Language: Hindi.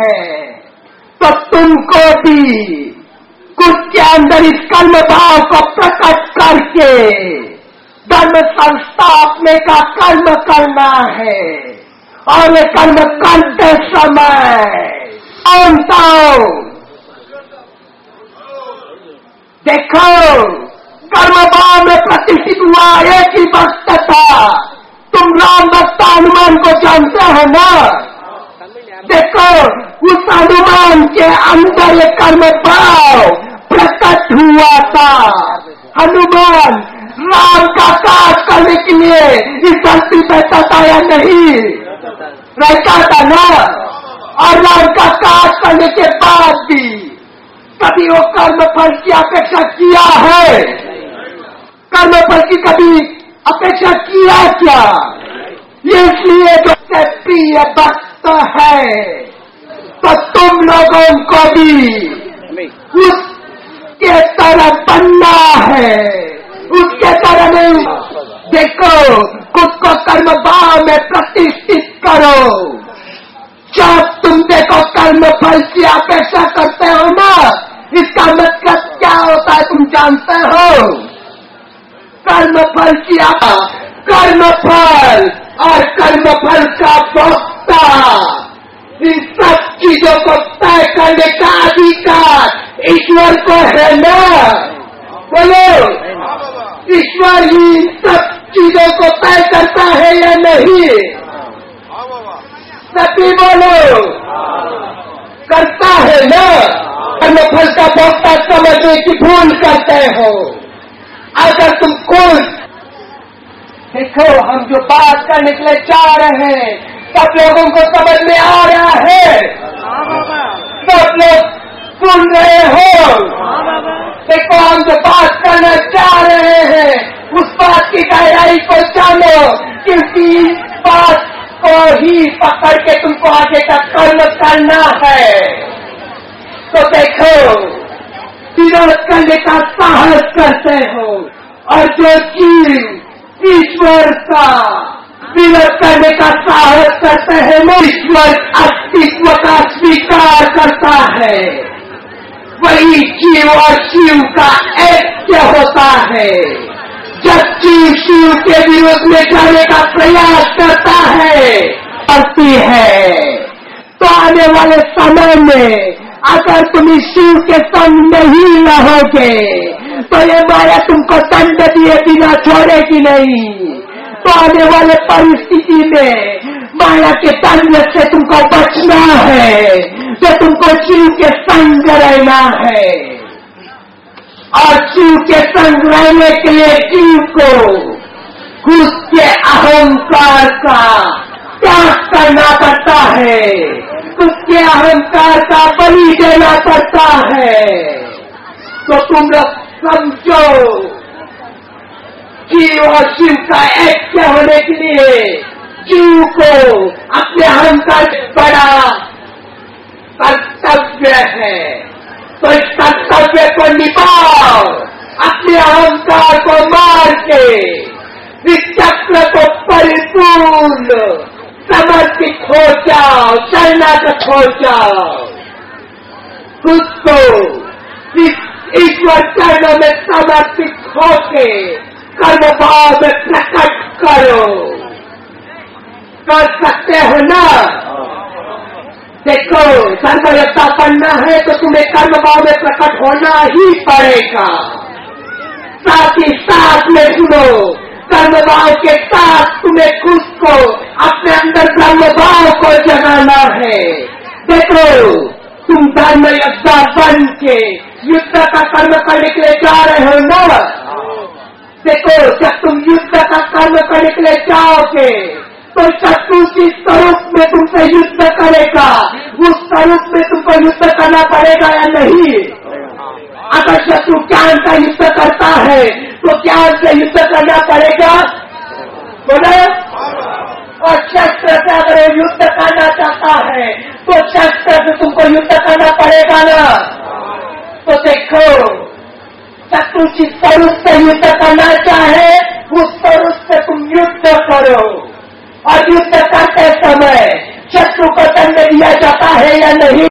है, तो तुमको भी खुद के अंदर इस कर्म भाव को प्रकट करके धर्म संस्थापने का कर्म करना है। और ये कर्म करते समय देखो, कर्म भाव में प्रतिष्ठित हुआ एक ही भक्त था। तुम राम भक्त हनुमान को जानते हो ना? देखो, उस हनुमान के अंदर ये कर्म भाव प्रकट हुआ था। हनुमान राम का काज करने के लिए इस धरती पे रहता या नहीं रहता था ना? और राम का काज करने के बाद भी कभी वो कर्म फल की अपेक्षा किया है? कर्म फल की कभी अपेक्षा किया क्या? इसलिए जो प्रिय भक्त है, तो तुम लोगों को भी उसके तरह बनना है, उसके तरह नहीं। देखो, खुद को कर्म भाव में प्रतिष्ठित करो। जब तुम देखो कर्म फल की अपेक्षा करते हो ना, इसका मतलब क्या होता है तुम जानते हो? कर्म फल की कर्म फल और कर्म फल का भोक्ता, इन सब चीजों को तय करने का अधिकार ईश्वर को है ना? बोलो, ईश्वर ही इन सब चीजों को तय करता है या नहीं? सभी बोलो, करता है ना? कर्म फल का भोक्ता समझने की भूल करते हो। अगर तुम खुद देखो, हम जो बात करने के लिए चाह रहे हैं सब लोगों को समझ में आ रहा है? सब लोग सुन रहे हो? देखो, हम जो बात करना चाह रहे हैं उस बात की गहराई को जानो, क्योंकि इस बात को ही पकड़ के तुमको आगे का कर्म करना है। तो देखो, विरोध करने का साहस करते हो, और जो चीज ईश्वर का विरोध करने का साहस करते हैं वो ईश्वर अस्तित्व का स्वीकार करता है। वही जीव और शिव का ऐक्य होता है। जब जीव शिव के विरोध में जाने का प्रयास करता है, करती है, तो आने वाले समय में अगर तुम शिव के संग नहीं रहोगे तो ये माया तुमको दंड दिए बिना छोड़ेगी नहीं। तो आने वाले परिस्थिति में माया के दंड से तुमको बचना है, तो तुमको शिव के संग रहना है। और शिव के संग रहने के लिए शिव को खुद के अहंकार का त्याग करना पड़ता है, उसके अहंकार का बलि देना पड़ता है। तो तुम लोग समझो, जीव और शिव का ऐक्य होने के लिए जीव को अपने अहंकार से बड़ा कर्तव्य है। तो इस कर्तव्य को निभाओ, अपने अहंकार को मार के इस चक्र को परिपूर्ण समर्पित हो जाओ, शरणागत हो जाओ। खुद को इस ईश्वर चरणों में समर्पित होके कर्म भाव में प्रकट करो। कर सकते हो ना? देखो, सर्वयता बनना है तो तुम्हें कर्म भाव में प्रकट होना ही पड़ेगा। साथ ही साथ में सुनो, कर्म भाव के साथ तुम्हें खुद को अपने अंदर कर्म भाव को जगाना है। देखो, तुम धर्म योद्धा बन के युद्ध का कर्म करने के लिए जा रहे हो ना? देखो, जब तुम युद्ध का कर्म करने के लिए जाओगे तो शत्रु जिस स्वरूप में तुमसे युद्ध करेगा उस स्वरूप में तुमको युद्ध करना पड़ेगा या नहीं? अगर शत्रु ज्ञान का युद्ध करता है तो ज्ञान से युद्ध करना पड़ेगा, बोले? और शस्त्र से अगर युद्ध करना चाहता है तो शस्त्र से तुमको युद्ध करना पड़ेगा ना? तो देखो, शत्रु जिस स्वरूप से युद्ध करना चाहे उस स्वरूप से तुम युद्ध करो। और युद्ध करते समय शत्रु को दंड दिया जाता है या नहीं?